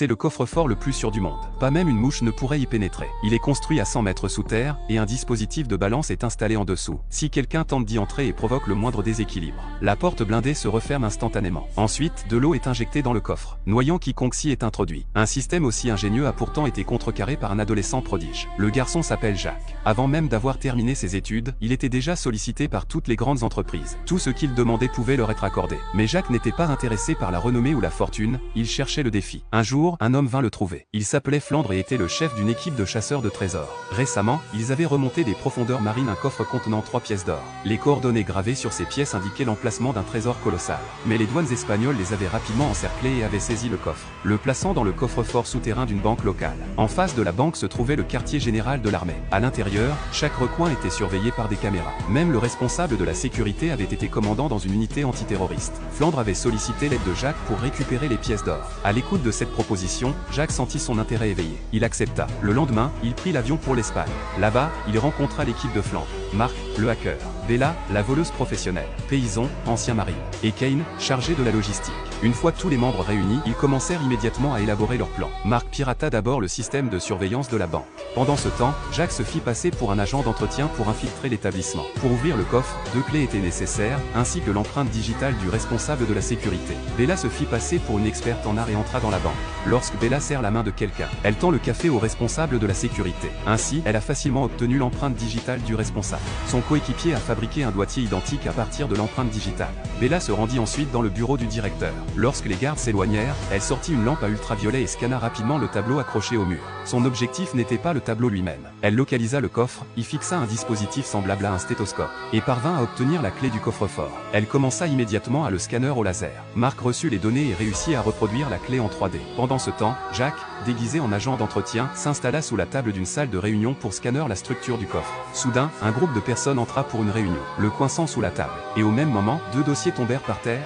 C'est le coffre-fort le plus sûr du monde. Pas même une mouche ne pourrait y pénétrer. Il est construit à 100 mètres sous terre, et un dispositif de balance est installé en dessous. Si quelqu'un tente d'y entrer et provoque le moindre déséquilibre, la porte blindée se referme instantanément. Ensuite, de l'eau est injectée dans le coffre, noyant quiconque s'y est introduit. Un système aussi ingénieux a pourtant été contrecarré par un adolescent prodige. Le garçon s'appelle Jacques. Avant même d'avoir terminé ses études, il était déjà sollicité par toutes les grandes entreprises. Tout ce qu'il demandait pouvait leur être accordé. Mais Jacques n'était pas intéressé par la renommée ou la fortune, il cherchait le défi. Un jour, un homme vint le trouver. Il s'appelait Flandre et était le chef d'une équipe de chasseurs de trésors. Récemment, ils avaient remonté des profondeurs marines un coffre contenant 3 pièces d'or. Les coordonnées gravées sur ces pièces indiquaient l'emplacement d'un trésor colossal. Mais les douanes espagnoles les avaient rapidement encerclés et avaient saisi le coffre, le plaçant dans le coffre-fort souterrain d'une banque locale. En face de la banque se trouvait le quartier général de l'armée. À l'intérieur, chaque recoin était surveillé par des caméras. Même le responsable de la sécurité avait été commandant dans une unité antiterroriste. Flandre avait sollicité l'aide de Jacques pour récupérer les pièces d'or. À l'écoute de cette proposition, Jacques sentit son intérêt éveillé. Il accepta. Le lendemain, il prit l'avion pour l'Espagne. Là-bas, il rencontra l'équipe de Flandre. Marc, le hacker. Bella, la voleuse professionnelle. Payson, ancien marine. Et Kane, chargé de la logistique. Une fois tous les membres réunis, ils commencèrent immédiatement à élaborer leur plan. Marc pirata d'abord le système de surveillance de la banque. Pendant ce temps, Jacques se fit passer pour un agent d'entretien pour infiltrer l'établissement. Pour ouvrir le coffre, 2 clés étaient nécessaires, ainsi que l'empreinte digitale du responsable de la sécurité. Bella se fit passer pour une experte en art et entra dans la banque. Lorsque Bella serre la main de quelqu'un, elle tend le café au responsable de la sécurité. Ainsi, elle a facilement obtenu l'empreinte digitale du responsable. Son coéquipier a fabriqué un doigtier identique à partir de l'empreinte digitale. Bella se rendit ensuite dans le bureau du directeur. Lorsque les gardes s'éloignèrent, elle sortit une lampe à ultraviolet et scanna rapidement le tableau accroché au mur. Son objectif n'était pas le tableau lui-même. Elle localisa le coffre, y fixa un dispositif semblable à un stéthoscope, et parvint à obtenir la clé du coffre-fort. Elle commença immédiatement à le scanner au laser. Marc reçut les données et réussit à reproduire la clé en 3D. Pendant ce temps, Jacques, déguisé en agent d'entretien, s'installa sous la table d'une salle de réunion pour scanner la structure du coffre. Soudain, un groupe de personnes entra pour une réunion, le coinçant sous la table. Et au même moment, 2 dossiers tombèrent par terre,